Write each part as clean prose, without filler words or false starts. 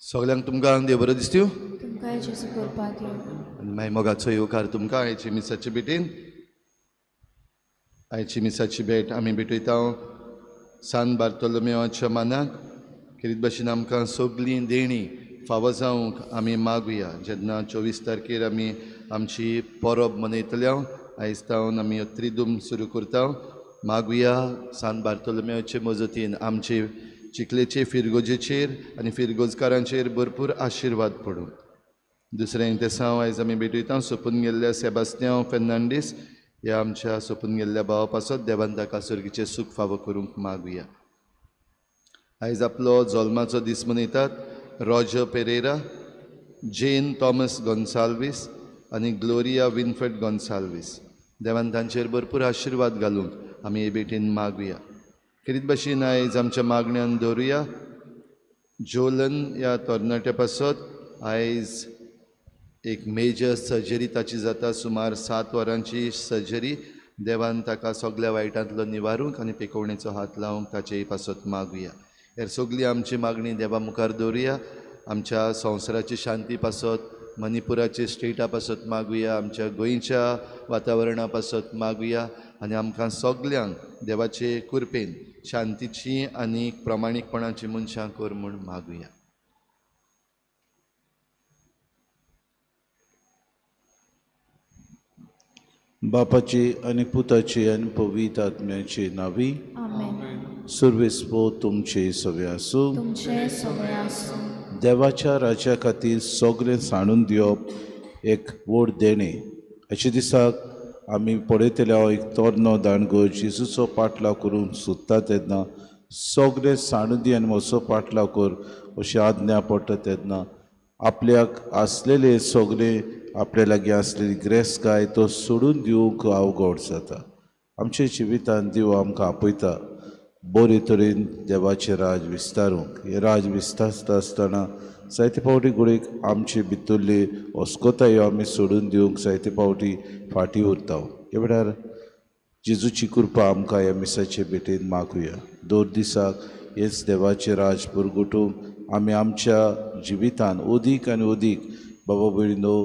सगळ्यांक तुमकां देव बरो दिसत्यो तुमकां जेजू करपाक येव आनी मागीर मोगाचो येवकार तुमकां आयचे मिसाचे भेटेन. आयची मिसाची भेट आमी भेटयता सान बार्तोलोमेवाच्या मानाक. कितें भाशेन आमकां सगळीं देणी फावो जावंक आमी मागुया. जेन्ना 24 तारखेर आमी आमची परब मनयतल्या आयज तावन आमी त्रिदूम सुरू करता. मागुया सान बार्तोलोमेवाचे मजतीन आमचे चिखलेचे फिरगोजेचेर आनी फिरगोजकारांचेर भरपूर आशिर्वाद पडूं. दुसरें तेसांव आयज आमी भेटयता सोंपून गेल्ल्या सेबास्त्यांव फेर्नांडीस ह्या आमच्या सोंपून गेल्ल्या भावा पासत देवान ताका सर्गीचें सूख फावो करूंक मागुया. आयज आपलो जल्माचो दीस मनयतात रॉजर पेरेरा, जेन थॉमस गोन्साल्वीस आनी ग्लोरिया विनफ्रेड गोन्साल्वीस. देवान तांचेर भरपूर आशिर्वाद घालूंक आमी हे भेटेन मागुया. कितें भाशेन आयज आमच्या मागण्यांत दवरुया. जोलन ह्या तरणाट्या पासत आयज एक मेजर सर्जरी ताची जाता. सुमार 7 वरांची सर्जरी. देवान ताका सगळ्या वायटांतलो निवारूंक आनी पेकोवणेचो हात लावंक ताचे पासत मागुया. हेर सगळी आमची मागणी देवा मुखार दवरुया. आमच्या संवसाराची शांती पासत मणिपुराचे स्टेटा पासत मागुया. आमच्या गोंयच्या वातावरणा पासत मागुया आनी आमकां सगल्यांक देवाचे कृपेन शांतीची आनी प्रामाणीकपणाची मनशां कर म्हूण मागुया. बापाची आनी पुताची आनी पवित्र आत्म्याची नावी. आमेन. सुर्वेस्पो तुमचे सगळे आसूं. तुमचे सगळे आसूं. देवाच्या राज्या खातीर सगळें साणून दिवप एक व्हड देणे. अशे दिसाक आमी पळयतल्या एक तोरनो दांडगो जेजूचो पाटलाव करूंक सोदता तेन्ना सगळें साणून दी आनी म्हजो पाटलाव कर अशी आज्ञा पडटा तेन्ना आपल्याक आसलेले सगळे आपल्या लागीं आसलेली ग्रेसकाय तो सोडून दिवंक अवघड जाता. आमच्या जिवितांत देव आमकां आपयता बरे तरेन देवाचें राज विस्तारूंक. हें राज विस्तारता आसतना जायते फावटी घडीक आमचे भितरले अस्कोतायो आमी सोडून दिवंक जायते फावटी फाटीं उरता. हे वेळार जेजूची कृपा आमकां ह्या मिसाचे भेटेन मागुया. दर दिसाक हेच देवाचें राज पुरगटूंक आमी आमच्या जिवितांत अदीक आनी अदीक बाबा भयणीनो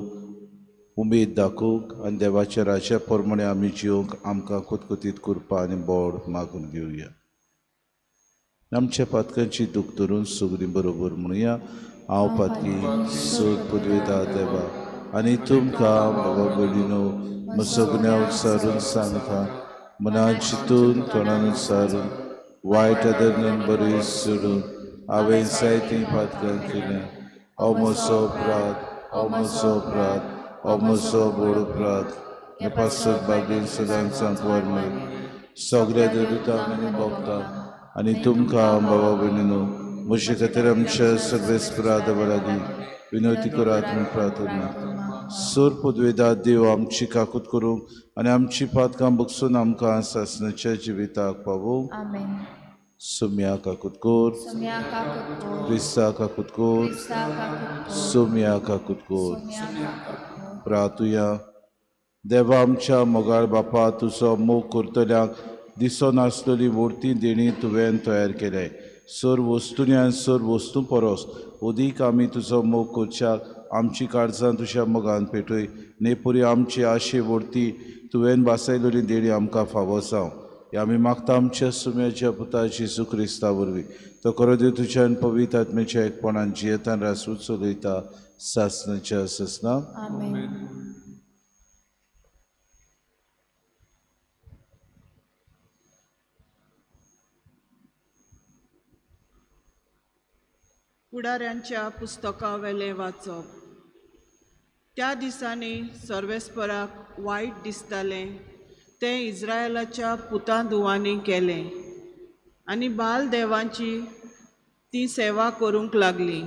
उमेद दाखोवंक आनी देवाच्या राजा प्रमाणे आमी जिवंक आमकां कोतकोतीत कृपा आनी बळ मागून घेवया. आमच्या पातकांची दूख धरून सगळीं बरोबर म्हणुया. हांव पातकी सोद पदवेता देवा आनी तुमकां बाबा भयणीनो सगळ्या विचारून सांगता. मनान चिंतून तोंडान विचारून वायट आदरण्यान बरी सोडून हांवें जायतीं पातकां केल्यां. हो म्हजो अपराध, हो म्हजो अपराध, हो म्हजो व्हड अपराध. हे पासत बागेन सदांच सांकवार मेळ सगळ्या देवतांक आनी भक्तांक आनी तुमकां बाबा भयणीनो म्हजे खातीर आमच्या सगळे स्प्राद लागीं विनवती करात म्हूण प्रार्थना. सोर पदवेदार देव आमची काकूत करूंक आनी आमची पातकां बगसून आमकां सासणाच्या जिविताक पावूंक. आमेन. सोम्या काकूत कोर. सोम्या काकूत कोर. क्रिस्ता काकूत कोर. क्रिस्ता काकूत कोर. सोम्या काकूत कोर. सोम्या काकूत कोर. प्रार्थुया. देवा आमच्या मोगाळ बापा तुजो मोग करतल्यांक दिसो नासलेली व्हडती देणी तुवें तयार केल्या. सर वस्तूंनी आनी सर वस्तू परस अदीक आमी तुजो मोग करच्याक आमची काळजां तुज्या मोगान पेटय. नेपुरी आमची आशे व्हडती तुवें बासयलेली देणी आमकां फावो जावं. हे आमी मागता आमच्या सुम्याच्या पुता जेजू क्रिस्ता वरवीं. तो खरो देव तुज्या आनी पवित्र आत्म्याच्या एकपणान जियेतान रासूच चलयता सासणाच्या ससना. आमेन. फुडाऱ्यांच्या पुस्तका वेलें वाचप. त्या दिसांनी सर्वेस्पराक वायट दिसतालें तें इस्रायेलाच्या पुतां धुवांनी केलें आनी बाल देवांची ती सेवा करूंक लागली.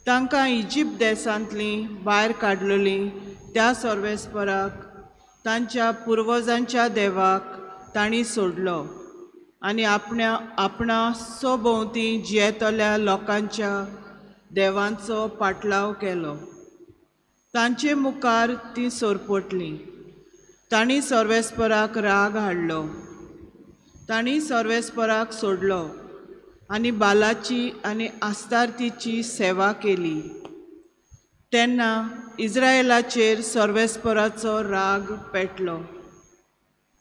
तांकां इजिप्त देसांतली भायर काडलेली त्या सर्वेस्पराक तांच्या पुर्वजांच्या देवाक तांणी सोडलो आनी आपणा सोभोवती जियेतल्या लोकांच्या देवांचो पाटलाव केलो. तांचे मुखार ती सोरपटली. तांणी सर्वेस्पराक राग हाडलो. तांणी सर्वेस्पराक सोडलो आनी बालाची आनी आस्तार्तीची सेवा केली. तेन्ना इस्रायेलाचेर सर्वेस्पराचो राग पेटलो.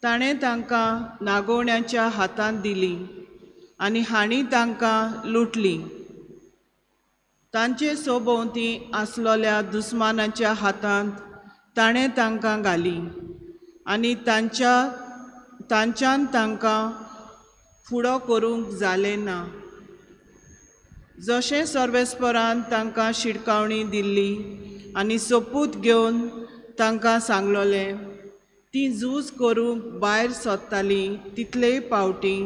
ताणें तांकां नागोवण्यांच्या हातांत दिली आनी हांणी तांकां लुटली. तांचे सोबोवती आसलोल्या दुस्मानाच्या हातांत ताणें तांकां घाली आनी तांच्यान तांकां फुडो करूंक जालें ना. जशें सर्वेस्परान तांकां शिटकावणी दिल्ली आनी सोपूत घेवन तांकां सांगलोलें, तीं झूज करूंक भायर सरतालीं तितलेय पावटी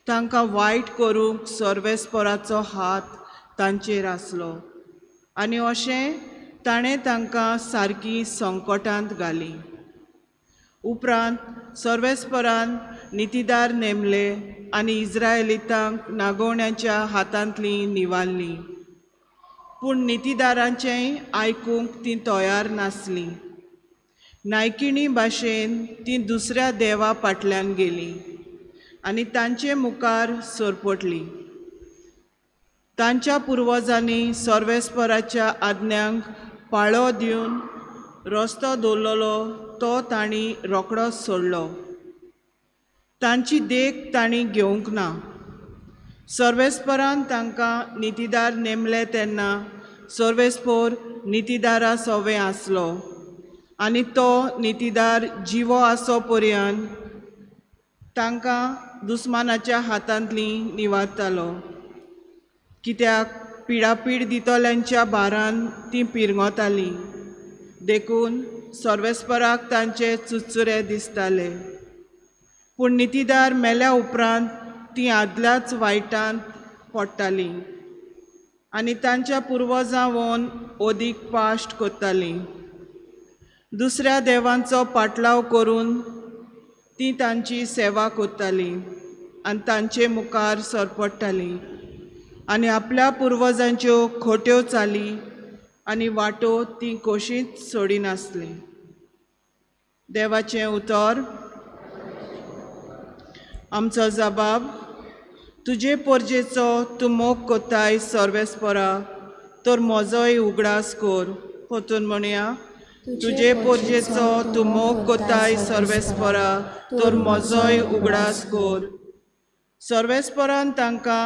तांकां वायट करूंक सर्वेस्पराचो हात तांचेर आसलो. आनी अशें ताणें तांकां सारकी संकटांत घाली. उपरांत सर्वेस्परान नितीदार नेमले आनी इस्रायेलीतांक नागोवण्यांच्या हातांतलीं निवाल्लीं. पूण नितीदारांचेंय आयकूंक तीं तयार नासलीं. नायकिणी भाशेन तीं दुसऱ्या देवा फाटल्यान गेलीं आनी तांचे मुखार सरपटलीं. तांच्या पुर्वजांनी सर्वेस्पराच्या आज्ञांक पाळो दिवन रस्तो दवरलोलो तो तांणी रोखडोच सोडलो. तांची देख तांणी घेवंक ना. सर्वेस्परान तांकां नितीदार नेमले तेन्ना सर्वेस्पोर नितीदारा सोवे आसलो आनी तो नितीदार जिवो आसो पर्यंत तांकां दुस्मानाच्या हातांतलीं निवारतालो. कित्याक पिडापीड दितोल्यांच्या भारान तीं पिरगोतालीं. देखून सर्वेस्पराक तांचे चुचुरे दिसताले. पूण नितीदार मेल्या उपरांत तीं आदल्याच वायटांत पडटालीं आनी तांच्या पुर्वजां वन ओदीक पाश्ट करतालीं. दुसऱ्या देवांचो पाटलाव करून तीं तांची सेवा करतालीं आनी तांचे मुखार सरपडटालीं आनी आपल्या पुर्वजांच्यो खोट्यो चाली आनी वाटो तीं कशींच सोडिनासलीं. देवाचें उतर. आमचो जबाब. तुजे पोरजेचो तूं मोग कोत्ताय सर्वेस्परा, तर म्हजोय उगडास कोर. पोतून म्हणया. तुजे पोरजेचो तूं मोग कोत्ताय सर्वेस्परा, तर म्हजोय उगडास कोर. सर्वेस्परान तांकां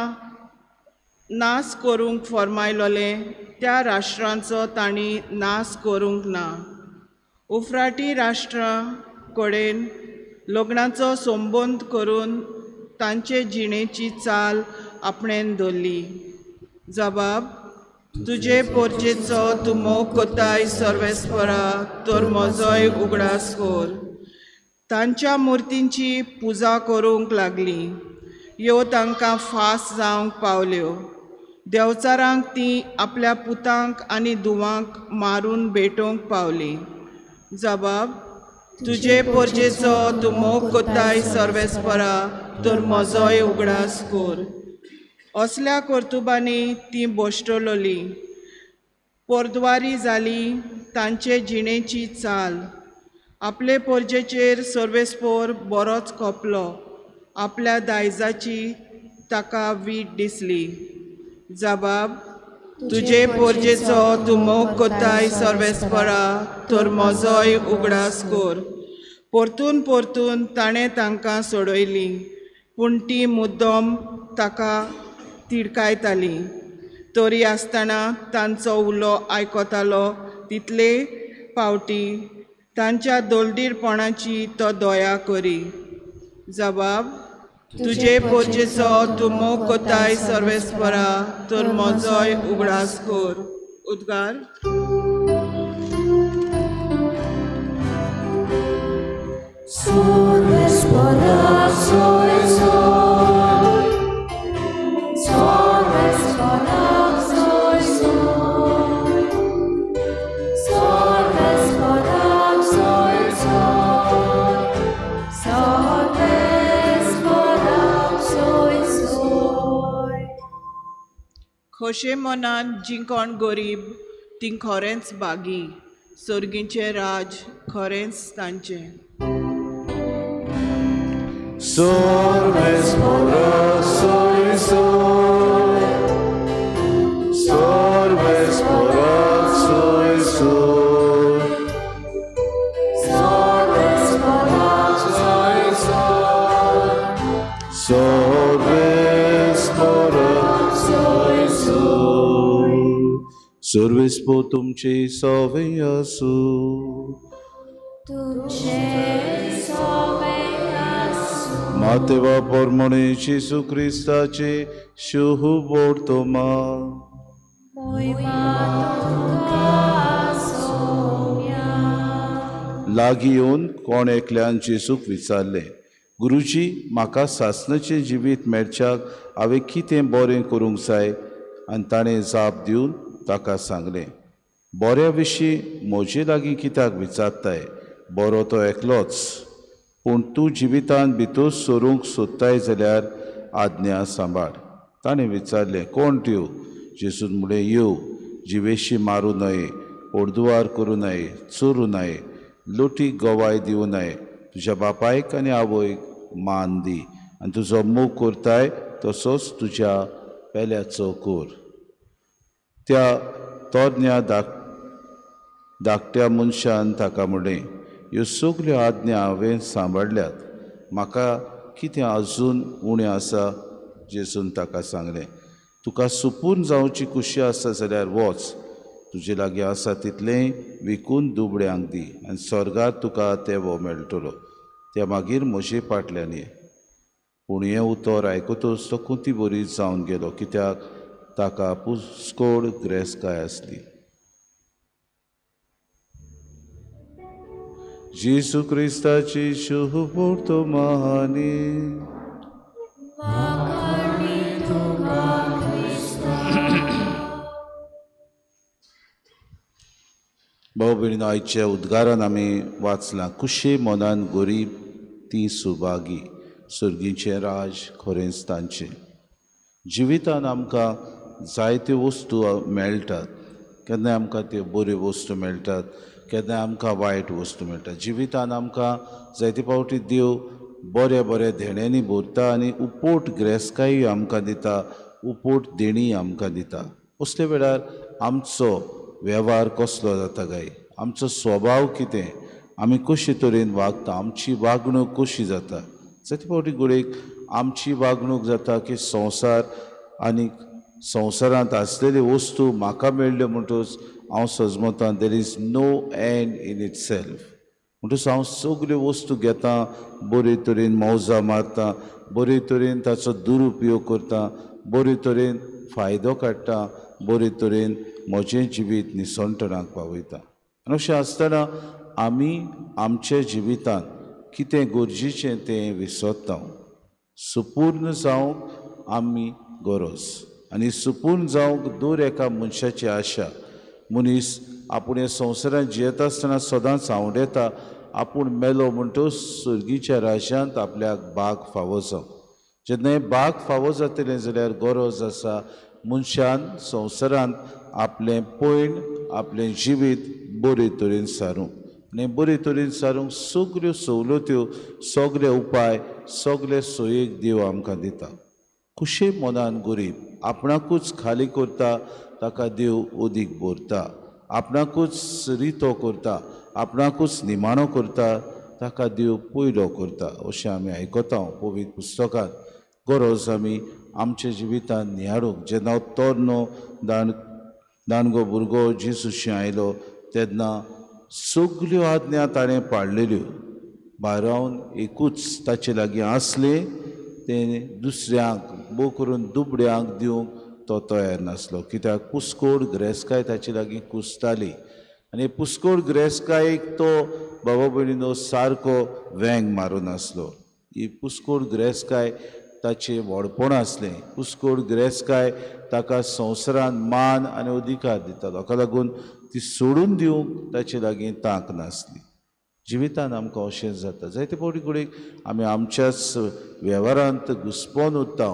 नास करूंक फरमायलोलें त्या राष्ट्रांचो तांणी नास करूंक ना. उफराटी राष्ट्रां कडेन लग्नाचो संबंद करून तांचे जिणेची चाल आपणेन दवरली. जबाब. तुजे पोरजेचो तूं मोग कोत्ताय सर्वेस्परा, तर म्हजोय उगडास कोर. तांच्या मुर्तींची पुजा करूंक लागलीं. ह्यो तांकां फास जावंक पावल्यो. देवचारांक तीं आपल्या पुतांक आनी धुवांक मारून भेटोवंक पावलीं. जबाब. तुजे पोरजेचो तूं मोग कोत्ताय सर्वेस्परा, तर म्हजोय उगडास कोर. असल्या कर्तुबांनी तीं बोश्टलोलीं. पोरद्वारी जाली तांचे जिणेची चाल. आपले पोरजेचेर सर्वेस्पोर बरोच खोपलो. आपल्या दायजाची ताका वीट दिसली. जबाब. तुजे पोरजेचो तूं मोग कोत्ताय सर्वेस्परा, तर म्हजोय उगडास कोर. परतून परतून ताणें तांकां सोडयलीं, पूण तीं मुद्दम ताका तिडकायतालीं. तरी आसतना तांचो उलो आयकतालो तितले पावटी तांच्या दोलदीरपणाची तो दया करी. जबाब. तुजे पोरजेचो तूं मोग कोत्ताय सर्वेस्परा, तर म्हजोय उगडास कोर. उद्गार. सर्वेस्परा सोय सोय, सर्वेस्परा सोय सोय, सर्वेस्परा सोय सोय, सर्वेस्परा सोय सोय. खोशे मनान जी कोण गरीब तीं खरेंच बागी. सर्गीचें राज खरेंच तांचें. सर्वेस्परा सोय सोय. सर्वेस्पो तुमचे सवय आसूं. तुमचे सवय आसूं. मातेवा पोरमणे जेजू क्रिस्ताचे शुभ वर्तमा. मोहिमा तुमकां सौम्या. लागीं येवन कोण एकल्यान जेजूक विचारलें, गुरुजी, म्हाका सासणाचें जिवीत मेळच्याक हांवें कितें बरें करूंक जाय? आनी ताणें जाप दिवन ताका सांगलें, बऱ्या विशीं म्हजे लागीं कित्याक विचारताय? बरो तो एकलोच, पूण तूं जिवितांत भितर सरूंक सोदताय जाल्यार आज्ञा सांबाळ. ताणें विचारलें, कोण त्यो? जेजून म्हणलें, यो, जिवेशी मारूं न्हये, अर्दुवार करूं न्हये, चोरूं न्हये, लोटीक गोवाय दिवं न्हये, तुज्या बापायक आनी आवयक मान दी, आनी तुजो मोग करताय तसोच तुज्या पेल्याचो कर. त्या तोरण्या धाकट्या मनशान ताका म्हणलें, ह्यो सगल्यो आज्ञा हांवें सांबाळल्यात, म्हाका कितें आजून उणें आसा? जेजून ताका सांगलें, तुका सुपूर्ण जावची कुशी आसा जाल्यार वच, तुजे लागीं आसा तितलें विकून दुबळ्यांक दी, आनी स्वर्गांत तुका तेवो मेळटलो. त्या मागीर म्हजे फाटल्यान ये. पूण हें उतर आयकतच तो कुंती बरी जावन गेलो, कित्याक ताका पुस्कोड गिरेस्तकाय आसली. जेजू क्रिस्ताची शुभ वर्तमानी. भाऊ भयणीनो, आयच्या उद्गारान आमी वाचलां, कुशे मनान गरीब ती सुभागी, सुर्गीचें राज खरेंच तांचें. जिवितान आमकां जायत्यो वस्तू मेळटात. केन्नाय आमकां त्यो बऱ्यो वस्तू मेळटात, केन्नाय आमकां वायट वस्तू मेळटात. जिवितान आमकां जायते फावटी देव बऱ्या बऱ्या देण्यांनी भरता आनी उपोट गिरेस्तकाय आमकां दिता, उपोट देणी आमकां दिता. असले वेळार आमचो वेव्हार कसलो जाता काय, आमचो स्वभाव कितें, आमी कशे तरेन वागता, आमची वागणूक कशी जाता. जायते फावटी घडयेक आमची वागणूक जाता की संवसार आनी संवसारांत आसलेली वस्तू म्हाका मेळ्ळ्यो म्हणटच हांव सजमतां there is no end in itself. म्हणटच हांव सगल्यो वस्तू घेतां, बरे तरेन मौजा मारतां, बरे तरेन ताचो दुरुपयोग करतां, बरे तरेन फायदो काडटां, बरे तरेन म्हजें जिवीत निसंटणाक पावयता. आनी अशें आसतना आमी आमच्या जिवितांत कितें गरजेचें तें विसरता. सुपूर्ण जावंक आमी गरज, आनी सुपूर्ण जावंक दर एका मनशाची आशा. मनीस आपूण ह्या संवसारांत जियेता आसतना सदांच आवडेता आपूण मेलो म्हणटच सुर्गीच्या राज्यांत आपल्याक भाग फावो जावं. जेन्ना हें भाग फावो जातलें जाल्यार गरज आसा मनशान संवसारांत आपलें पैण, आपलें जिवीत बरे तरेन सारूंक. आनी बरे तरेन सारूंक सगल्यो सवलत्यो, सगळे उपाय, सगळे सोयेक देव आमकां दिता. खुशे मनान गरीब आपणाकूच खाली करता, ताका देव ओदीक भरता. आपणाकूच रितो करता, आपणाकूच निमाणो करता, ताका देव पयलो करता. अशें आमी आयकता पवित्र पुस्तकांत. गरज आमी आमच्या जिवितांत निहाळूंक. जेन्ना तोरनो दांडगो भुरगो जेजूशी आयलो तेन्ना सगल्यो आज्ञा ताणें पाळलेल्यो. भायर रावन एकूच ताचे लागीं आसलें, तें दुसऱ्यांक बो करून दुबड्यांक दिवंक तो तयार नासलो. कित्याक पुस्कोड गिरेस्तकाय ताचे लागीं कुसताली. आनी पुस्कोड गिरेस्तकायेक तो बाबा भयणीनो सारको वेंग मारून नासलो. ही पुस्कोड गिरेस्तकाय ताचें व्हडपण आसलें. पुस्कोड गिरेस्तकाय ताका संवसारांत मान आनी अधिकार दितालो, हाका लागून ती सोडून दिवंक ताचे लागीं तांक नासली. जिवितांत आमकां अशें जाता. जायते फावटी कडेन आमी आमच्याच वेव्हारांत घुस्पोन उरता.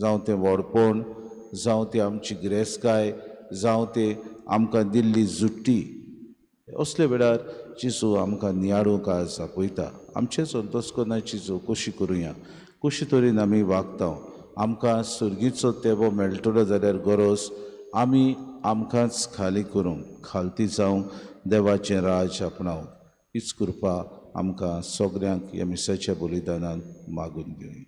जावं तें व्हडपण, जावं ती आमची गिरेस्तकाय, जावं ते आमकां दिल्ली जुट्टी. असले वेळार जेजू आमकां नियाळूंक आज आपयता. आमचेच अंतस्करणाची चवकशी करुया. कशे तरेन आमी वागता. आमकां सुर्गीचो तेंबो मेळटलो जाल्यार गरज आमी आमकांच खाली करूंक, खालती जावंक, देवाचें राज आपणावंक. हीच कृपा आमकां सगळ्यांक ह्या मिसाच्या बलिदानान मागून घेवया.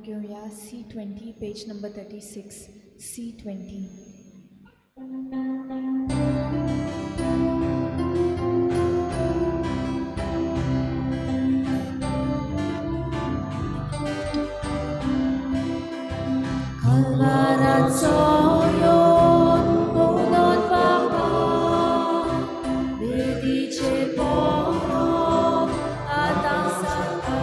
घेऊया C20 page number 36 C20. Kalwarat soyon punot Bapa, bedice poro atang saka,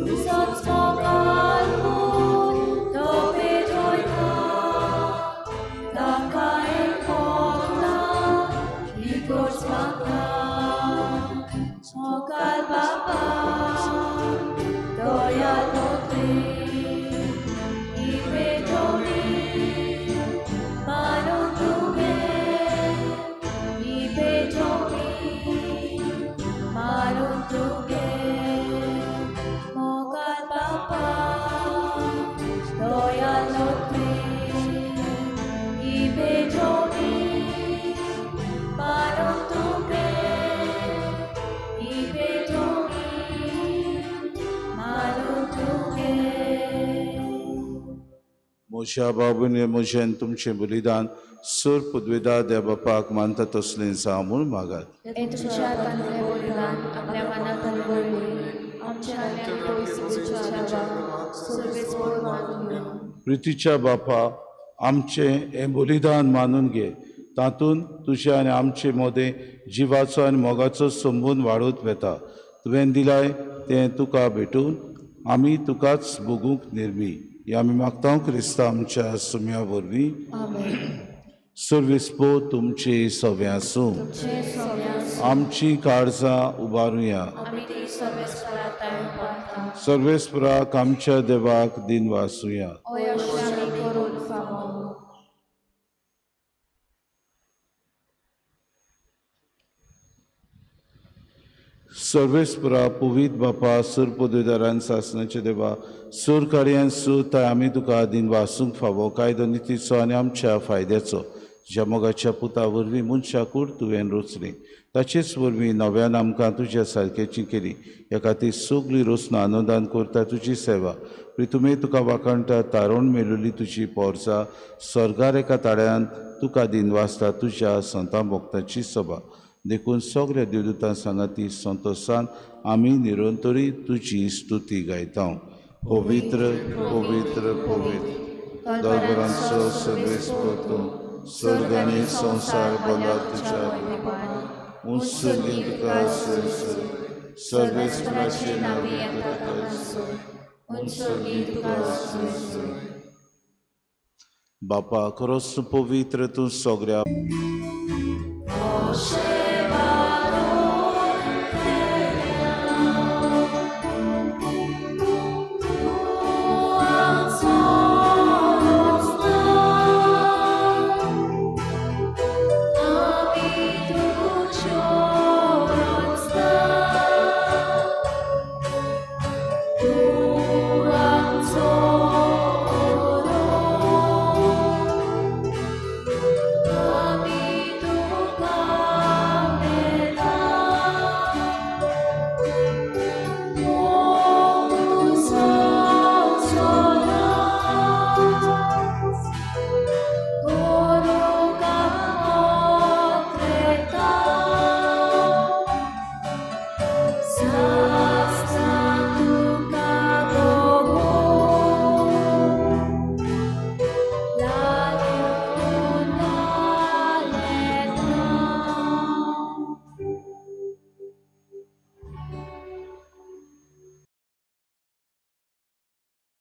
tusot smokalpun tope joyka, takain kota ikut smaka, smokal Bapa, doya tote. मोशा बाबूने मोशेन तुमचे बलिदान सूर पदवेदार देव बापाक मानता तसलें जावून मागात. हे तुमच्या हातांतलें बलिदान आपल्या मनात हलवळी आमच्या आल्या पवित्र सर्वेस्पर मानून घेऊ. प्रितीच्या बापा आमचे हे बलिदान मानून घे. तातूंत तुझे आनी आमचे मोदें जिवाचो आनी मोगाचो संबंद वाडत वेता. तुवें दिलाय तें तुका भेटून आमी तुकाच भोगूंक निर्मी. हे आमी मागता क्रिस्ता आमच्या सुम्या वरवीं. सर्वेस्पो तुमची सव्यासूं. आमची काळजां उबारुया. सर्वेस्पराक आमच्या देवाक दिन वासुया. सर्वेस्परा पवित बापा सूर पदवेदारान सासणाचे देवा सूर काडयान सूत आमी तुका दिन वासूंक फावो कायदो नितीचो आनी आमच्या फायद्याचो ज्या मोगाच्या पुता वरवीं मनशाकूड तुवें रचली ताचेच वरवीं नव्यान आमकां तुज्या सारकेची केली. ह्या खातीर सगळीं रोसनां अनुदान करता तुजी सेवा. तुमी तुका वाकणटा तारण मेळिल्ली तुजी पोरसां स्वर्गार एका ताळ्यांत तुका दिन वाजता तुज्या संतां भक्तांची सभा देखून सगळ्या देवदूतां सांगाती संतोशान आमी निरंतरी तुजी स्तुती गायता. पवित्र पवित्र पवित्र दरबारांचो सर्वेस्पर तूं स्वर्ग आनी संवसार भला तुज्या उंचली तुका सर्वेस्पराचे नांवी बापा खरोच पवित्र तूं सगळ्या